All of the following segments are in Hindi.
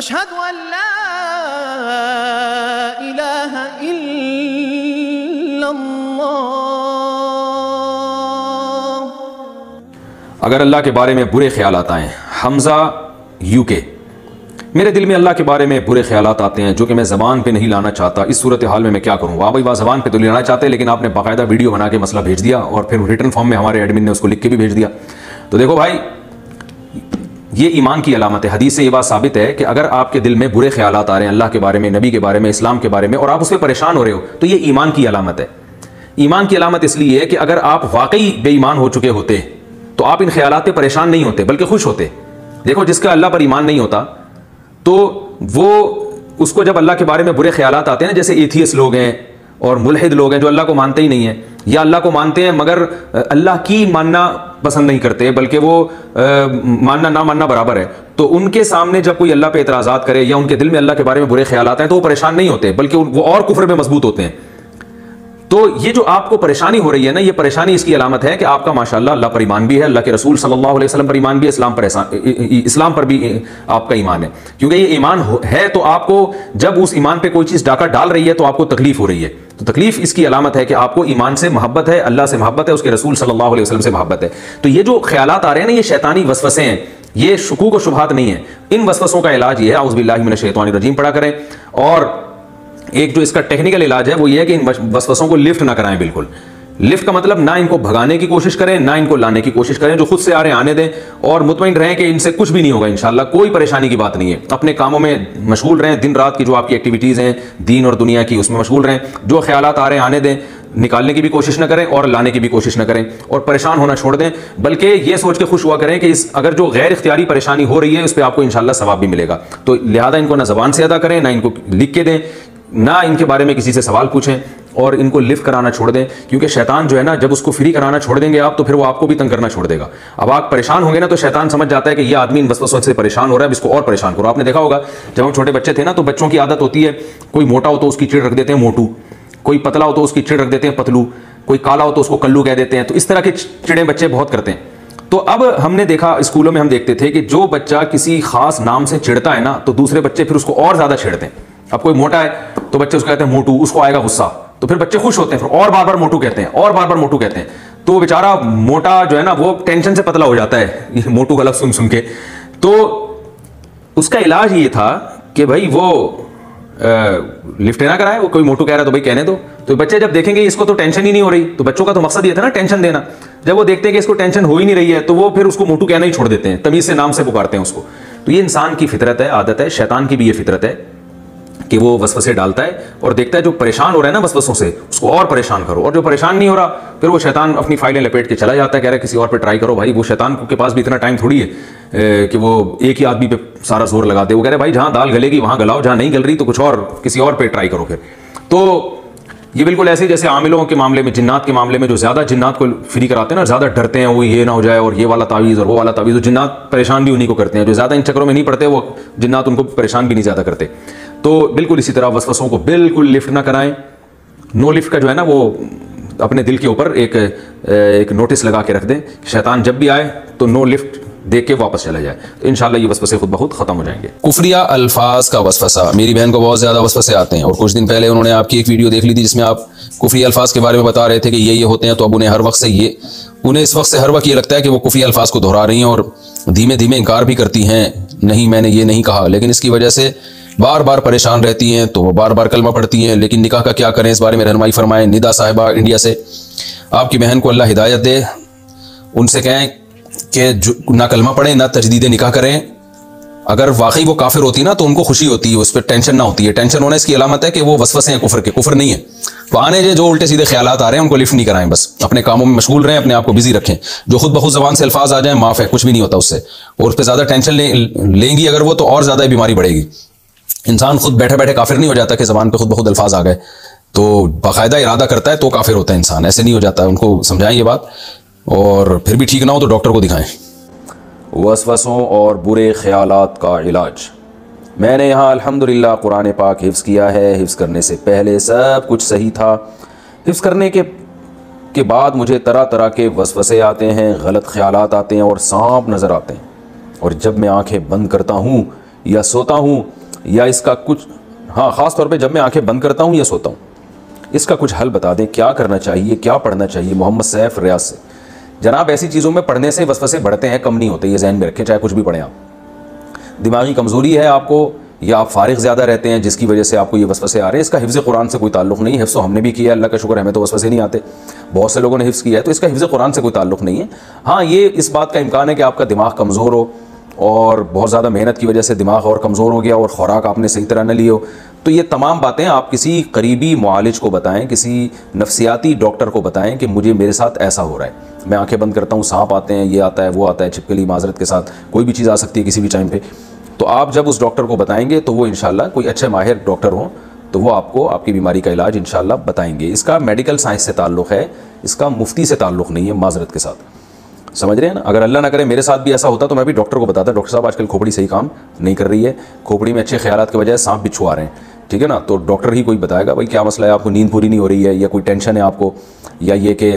अशहदु अल्ला इलाहा इल्लल्लाह। अगर अल्लाह के बारे में बुरे ख्यालात आए, हमजा यूके, मेरे दिल में अल्लाह के बारे में बुरे ख्यालात आते हैं जो कि मैं ज़बान पे नहीं लाना चाहता। इस सूरत हाल में मैं क्या करूँ? वाह भाई वाह, ज़बान पे तो लाना चाहते हैं, लेकिन आपने बाकायदा वीडियो बना के मसला भेज दिया और फिर रिटर्न फॉर्म में हमारे एडमिन ने उसको लिख के भी भेज दिया। तो देखो भाई, ये ईमान की अलामत है। हदीस से ये बात साबित है कि अगर आपके दिल में बुरे ख्यालात आ रहे हैं अल्लाह के बारे में, नबी के बारे में, इस्लाम के बारे में, और आप उससे परेशान हो रहे हो, तो ये ईमान की अलामत है। ईमान की अलामत इसलिए है कि अगर आप वाकई बेईमान हो चुके होते तो आप इन ख्यालात पे परेशान नहीं होते बल्कि खुश होते। देखो, जिसका अल्लाह पर ईमान नहीं होता तो वो उसको जब अल्लाह के बारे में बुरे ख्यालात आते हैं, जैसे एथियस्ट लोग हैं और मुल्हिद लोग हैं जो अल्लाह को मानते ही नहीं है, या अल्लाह को मानते हैं मगर अल्लाह की मानना पसंद नहीं करते बल्कि वो मानना ना मानना बराबर है, तो उनके सामने जब कोई अल्लाह पे एतराज़ात करे या उनके दिल में अल्लाह के बारे में बुरे ख्यालात हैं तो वो परेशान नहीं होते बल्कि वो और कुफ्र में मजबूत होते हैं। तो ये जो आपको परेशानी हो रही है ना, ये परेशानी इसकी अलामत है कि आपका माशाल्लाह अल्लाह पर ईमान भी है, अल्लाह के रसूल सल्लल्लाहु अलैहि वसल्लम पर ईमान भी है, इस्लाम पर भी आपका ईमान है। क्योंकि ये ईमान है तो आपको जब उस ईमान पे कोई चीज़ डाका डाल रही है तो आपको तकलीफ हो रही है। तो तकलीफ इसकी अलामत है कि आपको ईमान से मोहब्बत है, अल्लाह से मोहब्बत है, उसके रसूल सल्लल्लाहु अलैहि वसल्लम से मोहब्बत है। तो ये जो ख्यालात आ रहे हैं ना, ये शैतानी वसवसे हैं, ये शुकूक और शुबहात नहीं है। इन वसवसों का इलाज ये है, औज़ु बिल्लाहि मिनश शैतानिर रजीम पढ़ा करें। और एक जो इसका टेक्निकल इलाज है वो ये है कि इन वसवसों को लिफ्ट ना कराएं। बिल्कुल लिफ्ट का मतलब ना इनको भगाने की कोशिश करें ना इनको लाने की कोशिश करें, जो खुद से आ रहे हैं आने दें और मुतमईन रहें कि इनसे कुछ भी नहीं होगा इंशाल्लाह, कोई परेशानी की बात नहीं है। अपने कामों में मशगूल रहें, दिन रात की जो आपकी एक्टिविटीज़ हैं दीन और दुनिया की उसमें मशगूल रहें। जो ख्यालात आ रहे हैं आने दें, निकालने की भी कोशिश ना करें और लाने की भी कोशिश ना करें और परेशान होना छोड़ दें, बल्कि ये सोच के खुश हुआ करें कि इस अगर जो गैर इख्तियारी परेशानी हो रही है उस पर आपको इंशाल्लाह सवाब भी मिलेगा। तो लिहाजा इनको ना ज़बान से अदा करें, ना इनको लिख के दें, ना इनके बारे में किसी से सवाल पूछें और इनको लिफ्ट कराना छोड़ दें। क्योंकि शैतान जो है ना, जब उसको फ्री कराना छोड़ देंगे आप तो फिर वो आपको भी तंग करना छोड़ देगा। अब आप परेशान होंगे ना तो शैतान समझ जाता है कि ये आदमी इन वसवसों से परेशान हो रहा है, इसको और परेशान करो। आपने देखा होगा जब हम छोटे बच्चे थे ना तो बच्चों की आदत होती है, कोई मोटा हो तो उसकी चिड़ रख देते हैं मोटू, कोई पतला हो तो उसकी चिड़ रख देते हैं पतलू, कोई काला हो तो उसको कल्लू कह देते हैं। तो इस तरह के चिड़े बच्चे बहुत करते हैं। तो अब हमने देखा स्कूलों में हम देखते थे कि जो बच्चा किसी खास नाम से चिढ़ता है ना तो दूसरे बच्चे फिर उसको और ज्यादा छेड़ते हैं। अब कोई मोटा है तो बच्चे उसको कहते हैं मोटू, उसको आएगा गुस्सा तो फिर बच्चे खुश होते हैं, फिर और बार बार मोटू कहते हैं और बार बार मोटू कहते हैं। तो बेचारा मोटा जो है ना वो टेंशन से पतला हो जाता है मोटू का लफ्ज़ सुन सुन के। तो उसका इलाज ये था कि भाई वो लिफ्ट ना कराए, वो कोई मोटू कह रहा है तो भाई कहने दो। तो बच्चे जब देखेंगे इसको तो टेंशन ही नहीं हो रही, तो बच्चों का तो मकसद ये था ना टेंशन देना। जब वो देखते हैं कि इसको टेंशन हो ही नहीं रही है तो वो फिर उसको मोटू कहना ही छोड़ देते हैं, तमीज से नाम से पुकारते हैं उसको। तो ये इंसान की फितरत है, आदत है, शैतान की भी ये फितरत है कि वो वसवसे डालता है और देखता है जो परेशान हो रहा है ना वसवसों से उसको और परेशान करो, और जो परेशान नहीं हो रहा फिर वो शैतान अपनी फाइलें लपेट के चला जाता है, कह रहा है किसी और पे ट्राई करो। भाई वो शैतान के पास भी इतना टाइम थोड़ी है कि वो एक ही आदमी पे सारा जोर लगा दे। वो कह रहे भाई जहाँ दाल गलेगी वहाँ गलाओ, जहाँ नहीं गल रही तो कुछ और किसी और पे ट्राई करो फिर। तो ये बिल्कुल ऐसे ही जैसे आमिलों के मामले में, जिन्नात के मामले में जो ज़्यादा जिन्नात को फ्री कराते हैं ना, ज़्यादा डरते हैं वो ये ना हो जाए और ये वाला तावीज़ और वो वाला तावीज़, तो जिन्नात परेशान भी उन्हीं को करते हैं। जो ज़्यादा इन चक्करों में नहीं पड़ते वो जिन्नात उनको परेशान भी नहीं ज़्यादा करते। तो बिल्कुल इसी तरह वसवसों को बिल्कुल लिफ्ट ना कराएं। नो लिफ्ट का जो है ना वो अपने दिल के ऊपर एक नोटिस लगा के रख दें, शैतान जब भी आए तो नो लिफ्ट देख के वापस चला जाए, तो इंशाल्लाह ये वसवसे खुद बहुत खत्म हो जाएंगे। कुफरिया अल्फाज का वसवसा, मेरी बहन को बहुत ज़्यादा वसवसे आते हैं और कुछ दिन पहले उन्होंने आपकी एक वीडियो देख ली थी जिसमें आप कुफरी अल्फाज के बारे में बता रहे थे कि ये होते हैं। तो अब उन्हें इस वक्त से हर वक्त ये लगता है कि वो कुफरी अल्फाज को दोहरा रही हैं और धीमे धीमे इनकार भी करती हैं, नहीं मैंने ये नहीं कहा, लेकिन इसकी वजह से बार बार परेशान रहती हैं। तो वो बार बार कलमा पढ़ती हैं, लेकिन निकाह का क्या करें, इस बारे में रहनुमाई फरमाएं। निदा साहिबा इंडिया से, आपकी बहन को अल्लाह हिदायत दे, उनसे कहें कि ना कलमा पढ़ें ना तजदीद निकाह करें। अगर वाकई वो काफिर होती ना तो उनको खुशी होती है, उस पर टेंशन ना होती है। टेंशन होना इसकी अलामत है कि वो वसवसे हैं कुफर के, कुफर नहीं है। तो आने जो उल्टे सीधे ख्यालात आ रहे हैं उनको लिफ्ट नहीं कराएं, बस अपने कामों में मशगूल रहें, अपने आप को बिजी रखें। जो खुद ब खुद जबान से अल्फाज आ जाए माफ है, कुछ भी नहीं होता उससे, और उस पर ज्यादा टेंशन लेंगी अगर वो तो और ज्यादा बीमारी बढ़ेगी। इंसान खुद बैठे बैठे काफिर नहीं हो जाता कि जबान पे खुद ब खुद अल्फाज आ गए, तो बाकायदा इरादा करता है तो काफिर होता है इंसान, ऐसे नहीं हो जाता। उनको समझाएं ये बात, और फिर भी ठीक ना हो तो डॉक्टर को दिखाएं। वसवसों और बुरे ख्यालात का इलाज। मैंने यहाँ अल्हम्दुलिल्लाह कुरान पाक हिफ्ज़ किया है। हिफ्ज़ करने से पहले सब कुछ सही था, हिफ्ज़ करने के बाद मुझे तरह तरह के वसवसे आते हैं, गलत ख्यालात आते हैं और सांप नज़र आते हैं। और जब मैं आंखें बंद करता हूँ या सोता हूँ या इसका कुछ, हाँ ख़ास तौर पे जब मैं आंखें बंद करता हूँ या सोता हूँ, इसका कुछ हल बता दें, क्या करना चाहिए, क्या पढ़ना चाहिए। मोहम्मद सैफ रियाज से। जनाब ऐसी चीज़ों में पढ़ने से वसवसे बढ़ते हैं, कम नहीं होते, ये ज़हन में रखें, चाहे कुछ भी पढ़ें आप। दिमागी कमज़ोरी है आपको या आप फारिग ज़्यादा रहते हैं जिसकी वजह से आपको ये वसवसे आ रहे हैं, इसका हिफ्ज़ कुरान से कोई ताल्लुक़ नहीं है। हिफ्ज़ हमने भी किया, अल्लाह का शुक्र, हमें तो वसवसे नहीं आते, बहुत से लोगों ने हिफ्ज़ किया है, तो इसका हिफ्ज़ कुरान से कोई ताल्लुक़ नहीं है। हाँ, ये इस बात का इम्कान है कि आपका दिमाग कमज़ोर हो और बहुत ज़्यादा मेहनत की वजह से दिमाग और कमज़ोर हो गया और ख़ुराक आपने सही तरह न ली हो। तो ये तमाम बातें आप किसी करीबी मुआलिज को बताएं, किसी नफ्सियाती डॉक्टर को बताएं कि मुझे मेरे साथ ऐसा हो रहा है, मैं आंखें बंद करता हूँ, सांप आते हैं, ये आता है, वो आता है, छिपकली, माजरत के साथ कोई भी चीज़ आ सकती है किसी भी टाइम पे। तो आप जब उस डॉक्टर को बताएंगे तो वो इंशाल्लाह कोई अच्छे माहिर डॉक्टर हों तो वो आपको आपकी बीमारी का इलाज इंशाल्लाह बताएंगे। इसका मेडिकल साइंस से ताल्लुक़ है, इसका मुफ्ती से ताल्लुक़ नहीं है, माजरत के साथ। समझ रहे हैं ना? अगर अल्लाह ना करे मेरे साथ भी ऐसा होता तो मैं भी डॉक्टर को बताता, डॉक्टर साहब आजकल खोपड़ी सही काम नहीं कर रही है, खोपड़ी में अच्छे ख्यालात के बजाय सांप बिच्छू आ रहे हैं, ठीक है ना? तो डॉक्टर ही कोई बताएगा भाई क्या मसला है, आपको नींद पूरी नहीं हो रही है या कोई टेंशन है आपको, या ये कि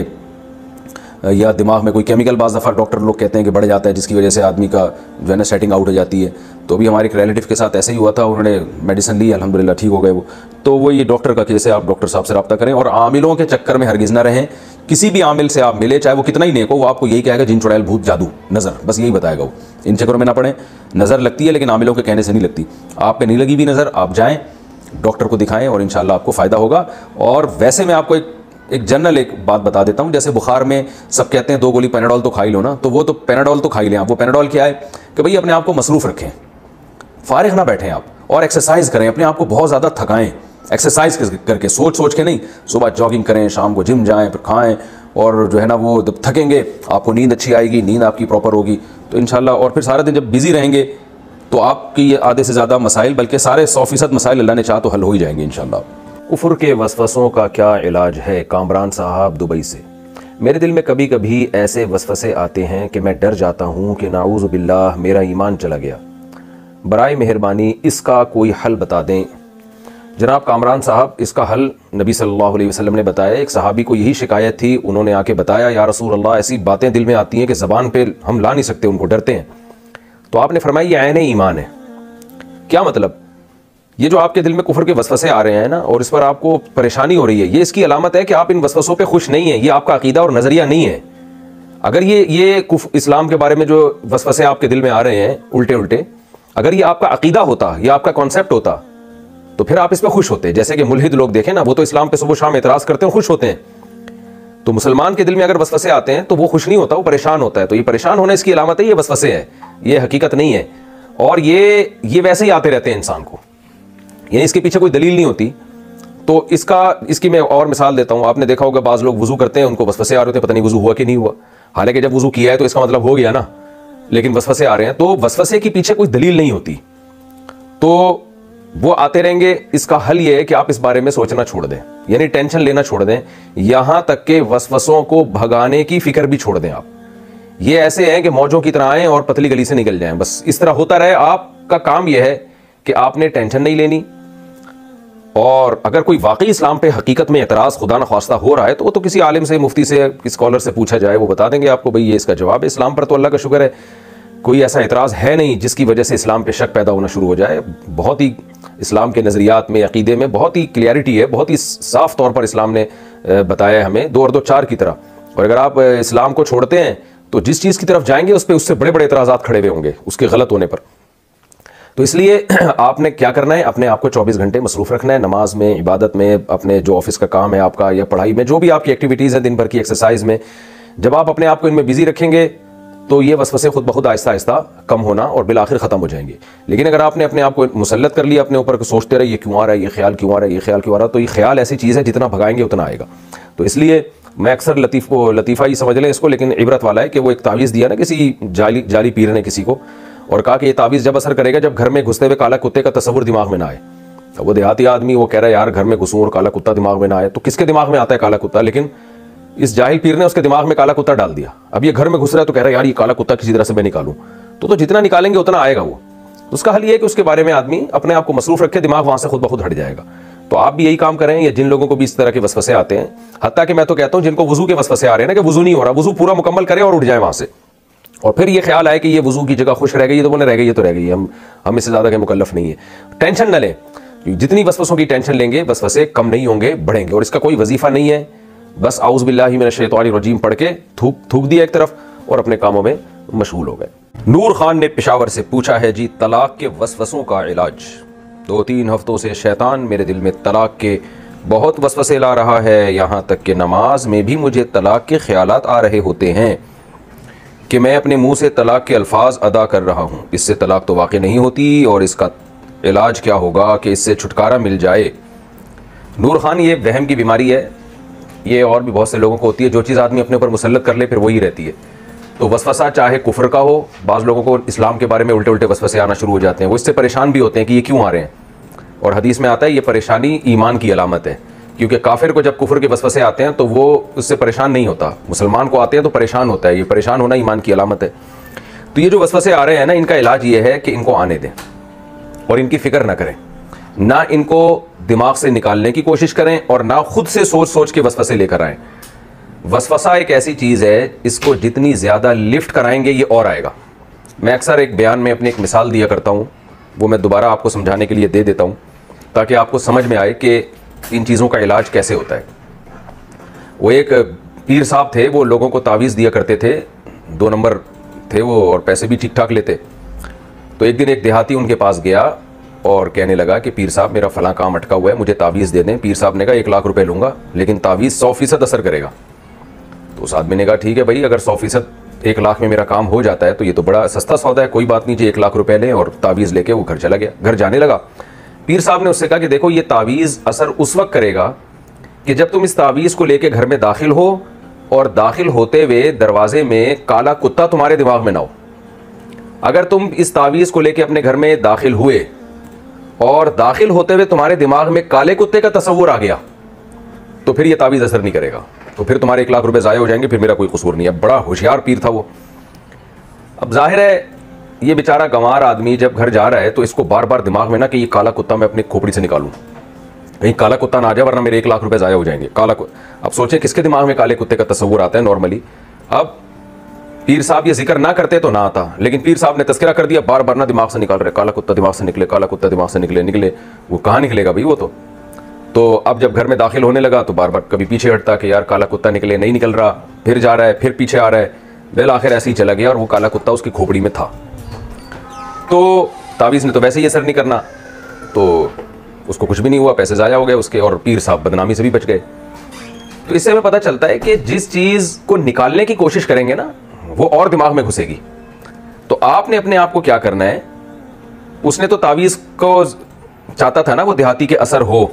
या दिमाग में कोई केमिकल, बाज़ दफ़ा डॉक्टर लोग कहते हैं कि बढ़ जाता है जिसकी वजह से आदमी का जो है ना सेटिंग आउट हो जाती है। तो अभी हमारे एक रिलेटिव के साथ ऐसे ही हुआ था, उन्होंने मेडिसिन ली, अल्हम्दुलिल्लाह ठीक हो गए वो। तो वो ये डॉक्टर का केस है, आप डॉक्टर साहब से रब्ता करें और आमिलों के चक्कर में हरगिज़ ना रहें। किसी भी आमिल से आप मिले, चाहे वो कितना ही नेक हो, वो आपको यही कहेगा जिन चुड़ैल, भूत, जादू, नज़र, बस यही बताएगा वो। इन चक्करों में ना पड़ें। नज़र लगती है लेकिन आमिलों के कहने से नहीं लगती। आप पे नहीं लगी भी नज़र, आप जाएँ डॉक्टर को दिखाएं और इंशाल्लाह आपको फ़ायदा होगा। और वैसे मैं आपको एक जनरल एक बात बता देता हूँ, जैसे बुखार में सब कहते हैं 2 गोली पैनाडोल तो खा ही लो ना, तो वो तो पैनाडोल तो खा ही लें आप। वो पैनाडोल क्या है कि भाई अपने आप को मसरूफ़ रखें, फारिग ना बैठें आप, और एक्सरसाइज करें, अपने आप को बहुत ज़्यादा थकाएं एक्सरसाइज करके, सोच सोच के नहीं। सुबह जॉगिंग करें, शाम को जिम जाएँ, फिर खाएँ, और जो है ना वो जब थकेंगे आपको नींद अच्छी आएगी, नींद आपकी प्रॉपर होगी तो इंशाल्लाह। और फिर सारा दिन जब बिज़ी रहेंगे तो आपकी आधे से ज़्यादा मसाइल, बल्कि सारे 100% मसाइल अल्लाह ने चाहा तो हल हो ही जाएंगे इंशाल्लाह। कुफ्र के वसवसों का क्या इलाज है? कामरान साहब दुबई से। मेरे दिल में कभी कभी ऐसे वसवसे आते हैं कि मैं डर जाता हूँ कि नाऊज़ु बिल्लाह मेरा ईमान चला गया। बराए मेहरबानी इसका कोई हल बता दें। जनाब कामरान साहब, इसका हल नबी सल्लल्लाहु अलैहि वसल्लम ने बताया। एक सहाबी को यही शिकायत थी, उन्होंने आके बताया, या रसूल अल्लाह ऐसी बातें दिल में आती हैं कि ज़बान पे हम ला नहीं सकते, उनको डरते हैं। तो आपने फरमाया ये ऐन ईमान है। क्या मतलब? ये जो आपके दिल में कुफ्र के वसवसे आ रहे हैं ना, और इस पर आपको परेशानी हो रही है, ये इसकी अलामत है कि आप इन वसवसों पे खुश नहीं है, ये आपका अकीदा और नज़रिया नहीं है। अगर ये इस्लाम के बारे में जो वसवसे आपके दिल में आ रहे हैं उल्टे उल्टे, अगर ये आपका अकीदा होता, ये आपका कॉन्सेप्ट होता, तो फिर आप इस पर खुश होते। जैसे कि मुल्हिद लोग देखें ना, वो तो इस्लाम पे सुबह शाम एतराज़ करते हैं, खुश होते हैं। तो मुसलमान के दिल में अगर वसवसे आते हैं तो वो खुश नहीं होता, वो परेशान होता है। तो ये परेशान होना इसकी अलामत है, ये वसवसे है, ये हकीकत नहीं है। और ये वैसे ही आते रहते हैं इंसान को, यानी इसके पीछे कोई दलील नहीं होती। तो इसकी मैं और मिसाल देता हूँ। आपने देखा होगा बाज़ लोग वज़ू करते हैं, उनको वसवसे आ रहे होते हैं, पता नहीं वज़ू हुआ कि नहीं हुआ। हालांकि जब वज़ू किया है तो इसका मतलब हो गया ना, लेकिन वसवसे आ रहे हैं। तो वसवसे के पीछे कोई दलील नहीं होती, तो वो आते रहेंगे। इसका हल ये है कि आप इस बारे में सोचना छोड़ दें, यानी टेंशन लेना छोड़ दें, यहां तक के वसवसों को भगाने की फिक्र भी छोड़ दें। आप ये ऐसे हैं कि मौजों की तरह आएं और पतली गली से निकल जाएं, बस इस तरह होता रहे। आपका काम यह है कि आपने टेंशन नहीं लेनी। और अगर कोई वाकई इस्लाम पे हकीकत में एतराज़ खुदा न ख्वास्ता हो रहा है तो वो तो किसी आलिम से, मुफ्ती से, स्कॉलर से पूछा जाए, वो बता देंगे आपको भाई ये इसका जवाब है। इस्लाम पर तो अल्लाह का शुक्र है कोई ऐसा एतराज़ है नहीं जिसकी वजह से इस्लाम पे शक पैदा होना शुरू हो जाए। बहुत ही इस्लाम के नज़रियात में, अकीदे में बहुत ही क्लियरिटी है, बहुत ही साफ़ तौर पर इस्लाम ने बताया है हमें, 2 और 2 4 की तरह। और अगर आप इस्लाम को छोड़ते हैं तो जिस चीज़ की तरफ जाएंगे उस पर उससे बड़े बड़े एतराज़ात खड़े हुए होंगे उसके गलत होने पर। तो इसलिए आपने क्या करना है, अपने आप को 24 घंटे मसरूफ़ रखना है, नमाज में, इबादत में, अपने जो ऑफिस का काम है आपका या पढ़ाई में, जो भी आपकी एक्टिविटीज़ हैं दिन भर की, एक्सरसाइज में। जब आप अपने आप को इनमें बिजी रखेंगे तो ये वसवसे खुद ब खुद आहिस्ता आहिस्ता कम होना और बिल आखिर ख़त्म हो जाएंगे। लेकिन अगर आपने अपने आप को मुसल्लत कर लिया अपने ऊपर, सोचते रहे ये क्यों आ रहा है, ये ख्याल क्यों आ रहा है, ये ख्याल क्यों आ रहा है, तो ये ख्याल ऐसी चीज़ है जितना भगाएंगे उतना आएगा। तो इसलिए मैं अक्सर लतीफ़ा ही समझ लें इसको, लेकिन इबरत वाला है कि वो एक तावीज़ दिया ना किसी जाली पीर ने किसी को, और कहा कि ये तावीज़ जब असर करेगा जब घर में घुसते हुए काला कुत्ते का तस्वुर दिमाग में ना आए। अब वो देहाती आदमी वो कह रहा है यार घर में घुसूँ और काला कुत्ता दिमाग में ना आए, तो किसके दिमाग में आता है काला कुत्ता? लेकिन इस जाहिल पीर ने उसके दिमाग में काला कुत्ता डाल दिया। अब ये घर में घुस रहा है तो कह रहा है यार ये काला कुत्ता किसी तरह से मैं निकालूं, तो जितना निकालेंगे उतना आएगा वो। तो उसका हल ये है कि उसके बारे में आदमी अपने आप को मसरूफ रखे, दिमाग वहां से खुद ब खुद हट जाएगा। तो आप भी यही काम करें। या जिन लोगों को भी इस तरह के वसवसे आते हैं, हत्ता कि मैं तो कहता हूं जिनको वजू के वसवसे आ रहे हैं ना कि वजू नहीं हो रहा, वजू पूरा मुकम्मल करें और उठ जाए वहां से, और फिर ये ख्याल आए कि ये वजू की जगह खुश रह गई, तो बोले रह गई, ये तो रह गई, हम इससे ज़्यादा के मुकल्लफ नहीं है। टेंशन न लें, जितनी वसवसों की टेंशन लेंगे वसवसे कम नहीं होंगे, बढ़ेंगे। और इसका कोई वजीफा नहीं है, बस आउज़ बिल्लाहि मिनश शैतानिर रजीम पढ़ के थूक दिया एक तरफ और अपने कामों में मशगूल हो गए। नूर खान ने पेशावर से पूछा है जी तलाक के वसवसों का इलाज। 2-3 हफ्तों से शैतान मेरे दिल में तलाक के बहुत वसवसे ला रहा है, यहाँ तक कि नमाज में भी मुझे तलाक के ख्यालात आ रहे होते हैं कि मैं अपने मुंह से तलाक के अल्फाज अदा कर रहा हूँ। इससे तलाक तो वाक़ई नहीं होती, और इसका इलाज क्या होगा कि इससे छुटकारा मिल जाए। नूर खान, ये वहम की बीमारी है, ये और भी बहुत से लोगों को होती है। जो चीज़ आदमी अपने ऊपर मुसल्लत कर ले फिर वही रहती है। तो वसवसा चाहे कुफ्र का हो, बाज़ लोगों को इस्लाम के बारे में उल्टे उल्टे वसवसे आना शुरू हो जाते हैं, वो इससे परेशान भी होते हैं कि ये क्यों आ रहे हैं। और हदीस में आता है ये परेशानी ईमान की अलामत है, क्योंकि काफिर को जब कुफ्र के वसवसे आते हैं तो वो उससे परेशान नहीं होता, मुसलमान को आते हैं तो परेशान होता है। ये परेशान होना ईमान की अलामत है। तो ये जो वसवसे आ रहे हैं ना, इनका इलाज ये है कि इनको आने दें और इनकी फिक्र ना करें, ना इनको दिमाग से निकालने की कोशिश करें और ना खुद से सोच सोच के वसवसे लेकर आएँ। वसवसा एक ऐसी चीज़ है, इसको जितनी ज़्यादा लिफ्ट कराएंगे ये और आएगा। मैं अक्सर एक बयान में अपनी एक मिसाल दिया करता हूँ, वो मैं दोबारा आपको समझाने के लिए दे देता हूँ ताकि आपको समझ में आए कि इन चीज़ों का इलाज कैसे होता है। वो एक पीर साहब थे, वो लोगों को तावीज़ दिया करते थे, 2 नंबर थे वो और पैसे भी ठीक ठाक लेते। तो एक दिन एक देहाती उनके पास गया और कहने लगा कि पीर साहब मेरा फ़लाँ काम अटका हुआ है, मुझे तावीज़ दे दें। पीर साहब ने कहा 1 लाख रुपए लूँगा, लेकिन तावीज़ 100% असर करेगा। तो उस आदमी ने कहा ठीक है भाई, अगर 100% 1 लाख में मेरा काम हो जाता है तो ये तो बड़ा सस्ता सौदा है, कोई बात नहीं जी, 1 लाख रुपए लें। और तावीज़ लेके वो घर चला गया। घर जाने लगा, पीर साहब ने उससे कहा कि देखो ये तावीज़ असर उस वक्त करेगा कि जब तुम इस तावीज़ को लेके घर में दाखिल हो और दाखिल होते हुए दरवाजे में काला कुत्ता तुम्हारे दिमाग में ना हो। अगर तुम इस तावीज़ को लेके अपने घर में दाखिल हुए और दाखिल होते हुए तुम्हारे दिमाग में काले कुत्ते का तस्वुर आ गया तो फिर ये तावीज़ असर नहीं करेगा, तो फिर तुम्हारे 1 लाख रुपए ज़ाया हो जाएंगे, फिर मेरा कोई कसूर नहीं है। बड़ा होशियार पीर था वो। अब जाहिर है ये बेचारा गंवार आदमी जब घर जा रहा है तो इसको बार बार दिमाग में ना कि ये काला कुत्ता मैं अपनी खोपड़ी से निकालूं, कहीं काला कुत्ता ना आ जाए वरना मेरे 1 लाख रुपए ज़ाया हो जाएंगे। अब सोचें किसके दिमाग में काले कुत्ते का तस्वुर आता है नॉर्मली। अब पीर साहब ये जिक्र ना करते तो ना आता, लेकिन पीर साहब ने तस्करा कर दिया, बार बार ना दिमाग से निकाल रहे, काला कुत्ता दिमाग से निकले, काला कुत्ता दिमाग से निकले। वो कहाँ निकलेगा भाई वो तो अब जब घर में दाखिल होने लगा तो बार बार कभी पीछे हटता कि यार काला कुत्ता निकले, नहीं निकल रहा, फिर जा रहा है, फिर पीछे आ रहा है। बिल आखिर ऐसे ही चला गया और वो काला कुत्ता उसकी खोपड़ी में था। तो तावीज़ ने तो वैसे ही असर नहीं करना, तो उसको कुछ भी नहीं हुआ, पैसे ज़ाया हो गए उसके, और पीर साहब बदनामी से भी बच गए। तो इससे हमें पता चलता है कि जिस चीज़ को निकालने की कोशिश करेंगे ना वो और दिमाग में घुसेगी। तो आपने अपने आप को क्या करना है, उसने तो तावीज़ को चाहता था ना वो देहाती के असर हो,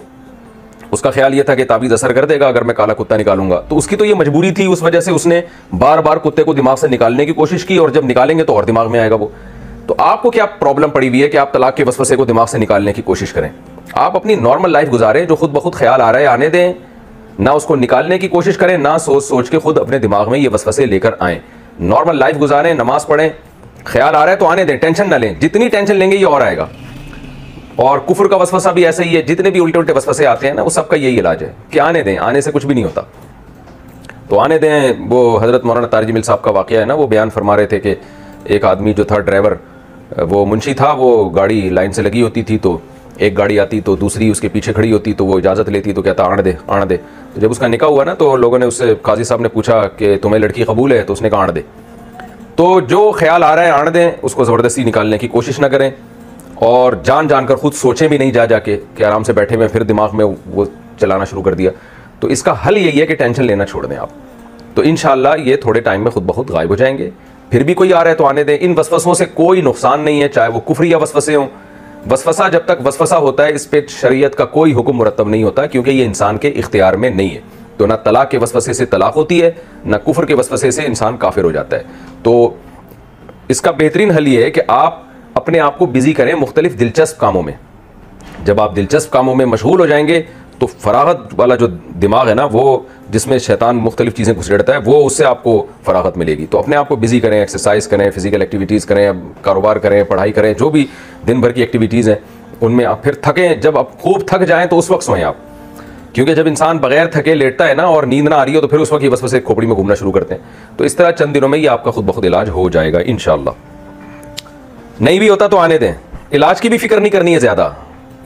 उसका ख्याल ये था कि तावीज़ असर कर देगा अगर मैं काला कुत्ता निकालूंगा। तो उसकी तो ये मजबूरी थी, उस वजह से उसने बार बार कुत्ते को दिमाग से निकालने की कोशिश की, और जब निकालेंगे तो और दिमाग में आएगा वो। तो आपको क्या प्रॉब्लम पड़ी हुई है कि आप तलाक के वसवसे को दिमाग से निकालने की कोशिश करें? आप अपनी नॉर्मल लाइफ गुजारें, जो खुद ब खुद ख्याल आ रहा है आने दें, ना उसको निकालने की कोशिश करें, ना सोच सोच के खुद अपने दिमाग में ये वसवसे लेकर आएँ। नॉर्मल लाइफ गुजारें, नमाज पढ़ें, ख्याल आ रहा है तो आने दें, टेंशन ना लें। जितनी टेंशन लेंगे ये और आएगा। और कुफ्र का वसवसा भी ऐसा ही है, जितने भी उल्टे उल्टे वसवसे आते हैं ना वो सबका यही इलाज है कि आने दें, आने से कुछ भी नहीं होता, तो आने दें। वो हज़रत मौलाना तारिक मिल साहब का वाक़या है ना, वो बयान फरमा रहे थे कि एक आदमी जो था ड्राइवर, वो मुंशी था, वो गाड़ी लाइन से लगी होती थी, तो एक गाड़ी आती तो दूसरी उसके पीछे खड़ी होती, तो वो इजाज़त लेती तो कहता आने दे आने दे। तो जब उसका निकाह हुआ ना तो लोगों ने उससे, काजी साहब ने पूछा कि तुम्हें लड़की कबूल है, तो उसने कहा आने दे। तो जो ख्याल आ रहा है आने दें, उसको ज़बरदस्ती निकालने की कोशिश ना करें, और जान कर खुद सोचें भी नहीं जा जाके कि आराम से बैठे हुए फिर दिमाग में वो चलाना शुरू कर दिया। तो इसका हल यही है कि टेंशन लेना छोड़ दें आप, तो इंशाअल्लाह ये थोड़े टाइम में खुद ब खुद गायब हो जाएंगे। फिर भी कोई आ रहा है तो आने दें। इन वसवसों से कोई नुकसान नहीं है, चाहे वो कुफ्री या वसवसे हों। वसवसा जब तक वसवसा होता है इस पर शरीयत का कोई हुक्म मुरतब नहीं होता, क्योंकि ये इंसान के इख्तियार में नहीं है। तो ना तलाक के वसवसे से तलाक होती है, ना कुफ्र के वसवसे से इंसान काफिर हो जाता है। तो इसका बेहतरीन हल ये है कि आप अपने आप को बिजी करें मुख्तलिफ दिलचस्प कामों में। जब आप दिलचस्प कामों में मशगूल हो जाएंगे तो फरागत वाला जो दिमाग है ना, वो जिसमें शैतान मुख्तलिफ चीज़ें घुसेड़ता है, वो उससे आपको फरागत मिलेगी। तो अपने आप को बिजी करें, एक्सरसाइज करें, फिजिकल एक्टिविटीज़ करें, कारोबार करें, पढ़ाई करें, जो भी दिन भर की एक्टिविटीज़ हैं उनमें आप फिर थकें, जब आप खूब थक जाएँ तो उस वक्त सोएं आप। क्योंकि जब इंसान बगैर थके लेटता है ना और नींद ना आ रही हो तो फिर उस वक्त ये वसवसे खोपड़ी में घूमना शुरू करते हैं। तो इस तरह चंद दिनों में ये आपका खुद ब खुद इलाज हो जाएगा इंशाअल्लाह। नहीं भी होता तो आने दें, इलाज की भी फिक्र नहीं करनी है ज़्यादा,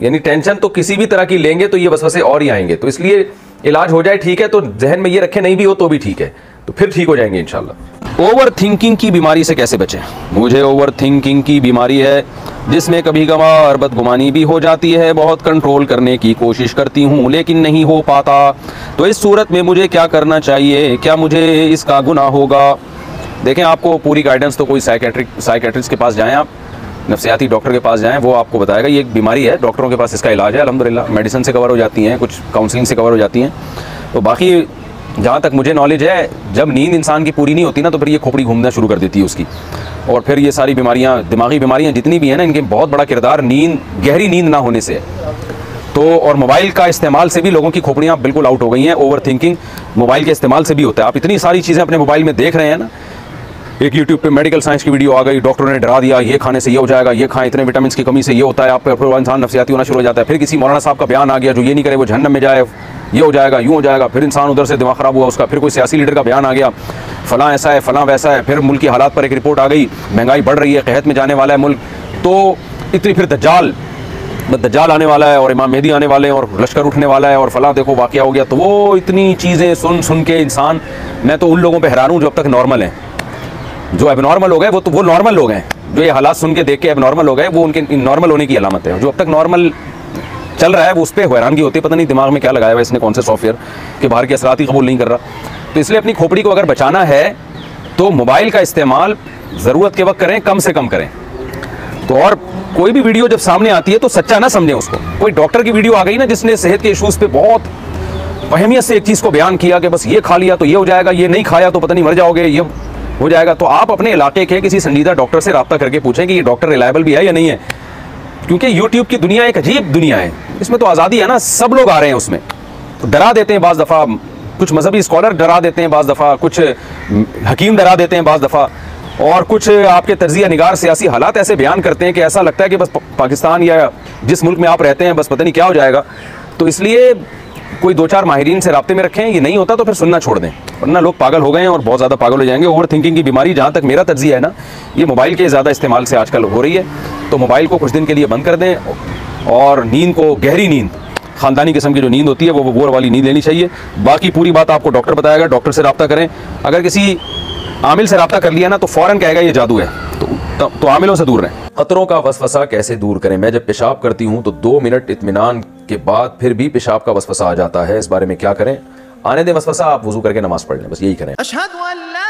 यानी टेंशन तो किसी भी तरह की लेंगे तो ये वसवसे और ही आएंगे। तो इसलिए इलाज हो जाए ठीक है, तो जहन में ये रखें नहीं भी हो तो भी ठीक है, तो फिर ठीक हो जाएंगे इंशाल्लाह। ओवर थिंकिंग की बीमारी से कैसे बचें? मुझे ओवर थिंकिंग की बीमारी है जिसमें कभी कभार बदगुमानी भी हो जाती है। बहुत कंट्रोल करने की कोशिश करती हूँ लेकिन नहीं हो पाता। तो इस सूरत में मुझे क्या करना चाहिए? क्या मुझे इसका गुनाह होगा? देखें, आपको पूरी गाइडेंस तो कोई साइकेट्रिस्ट के पास जाएं, आप नफ्सियाती डॉक्टर के पास जाएं, वो आपको बताएगा ये एक बीमारी है, डॉक्टरों के पास इसका इलाज है अल्हम्दुलिल्लाह। मेडिसिन से कवर हो जाती हैं, कुछ काउंसलिंग से कवर हो जाती हैं। तो बाकी जहाँ तक मुझे नॉलेज है, जब नींद इंसान की पूरी नहीं होती ना तो फिर ये खोपड़ी घूमना शुरू कर देती है उसकी, और फिर ये सारी बीमारियाँ, दिमागी बीमारियाँ जितनी भी हैं ना, इनके बहुत बड़ा किरदार नींद, गहरी नींद ना होने से है। तो और मोबाइल का इस्तेमाल से भी लोगों की खोपड़ियाँ बिल्कुल आउट हो गई हैं। ओवर थिंकिंग मोबाइल के इस्तेमाल से भी होता है। आप इतनी सारी चीज़ें अपने मोबाइल में देख रहे हैं ना, एक यूट्यूब पे मेडिकल साइंस की वीडियो आ गई, डॉक्टरों ने डरा दिया ये खाने से ये हो जाएगा, ये खाएं, इतने विटामिन की कमी से ये होता है, आप फिर इंसान नफसियाती होना शुरू हो जाता है। फिर किसी मौलाना साहब का बयान आ गया, जो ये नहीं करे वो जहन्नम में जाए, ये हो जाएगा, यूँ हो जाएगा, फिर इंसान उधर से दिमाग ख़राब हुआ उसका। फिर कोई सियासी लीडर का बयान आ गया, फ़लाँ ऐसा है, फ़लाँ वैसा है। फिर मुल्क की हालात पर एक रिपोर्ट आ गई, महंगाई बढ़ रही है, कहत में जाने वाला है मुल्क। तो इतनी फिर दज्जाल आने वाला है और इमाम मेहदी आने वाले हैं और लश्कर उठने वाला है और फलां देखो वाक़या हो गया। तो वो इतनी चीज़ें सुन के इंसान, मैं तो उन लोगों पे हैरान हूँ जो अब तक नॉर्मल हैं। जो एबनॉर्मल हो गए वो नॉर्मल लोग हैं। जो ये हालात सुन के देख के एबनॉर्मल हो गए वो उनके नॉर्मल होने की अलामत है। जो अब तक नॉर्मल चल रहा है वो उस पर हैरानगी होती है, पता नहीं दिमाग में क्या लगाया हुआ है इसने, कौन से सॉफ्टवेयर के बाहर के असरात ही कबूल नहीं कर रहा। तो इसलिए अपनी खोपड़ी को अगर बचाना है तो मोबाइल का इस्तेमाल ज़रूरत के वक्त करें, कम से कम करें। तो और कोई भी वीडियो जब सामने आती है तो सच्चा ना समझें उसको। कोई डॉक्टर की वीडियो आ गई ना जिसने सेहत के इशूज़ पे बहुत अहमियत से एक चीज़ को बयान किया कि बस ये खा लिया तो ये हो जाएगा, ये नहीं खाया तो पता नहीं मर जाओगे, ये हो जाएगा, तो आप अपने इलाके के किसी संजीदा डॉक्टर से रब्ता करके पूछें कि ये डॉक्टर रिलायबल भी है या नहीं है। क्योंकि यूट्यूब की दुनिया एक अजीब दुनिया है, इसमें तो आज़ादी है ना, सब लोग आ रहे हैं उसमें। तो डरा देते हैं बाज़ दफ़ा, कुछ मजहबी स्कॉलर डरा देते हैं बाज़ दफ़ा, कुछ हकीम डरा देते हैं बाज़ दफ़ा, और कुछ आपके तर्जिया निगार सियासी हालात ऐसे बयान करते हैं कि ऐसा लगता है कि बस पाकिस्तान या जिस मुल्क में आप रहते हैं बस पता नहीं क्या हो जाएगा। तो इसलिए कोई दो चार माहिरीन से राब्ते में रखें, ये नहीं होता तो फिर सुनना छोड़ दें, वरना लोग पागल हो गए हैं और बहुत ज़्यादा पागल हो जाएंगे। ओवर थिंकिंग की बीमारी, जहाँ तक मेरा तर्जिया है ना, ये मोबाइल के ज़्यादा इस्तेमाल से आजकल हो रही है। तो मोबाइल को कुछ दिन के लिए बंद कर दें और नींद को, गहरी नींद, ख़ानदानी किस्म की जो नींद होती है वो बोर वाली नींद लेनी चाहिए। बाकी पूरी बात आपको डॉक्टर बताएगा, डॉक्टर से रब्ता करें। अगर किसी आमिल से रब्ता कर लिया ना तो फ़ौरन कहेगा ये जादू है, तो आमिलों से दूर रहें। खतरों का वसवसा कैसे दूर करें? मैं जब पेशाब करती हूँ तो 2 मिनट इत्मीनान के बाद फिर भी पेशाब का वसवसा आ जाता है, इस बारे में क्या करें? आने दें वसवसा, आप वुज़ू करके नमाज पढ़ लें, बस यही करें। अशहदु अल्ला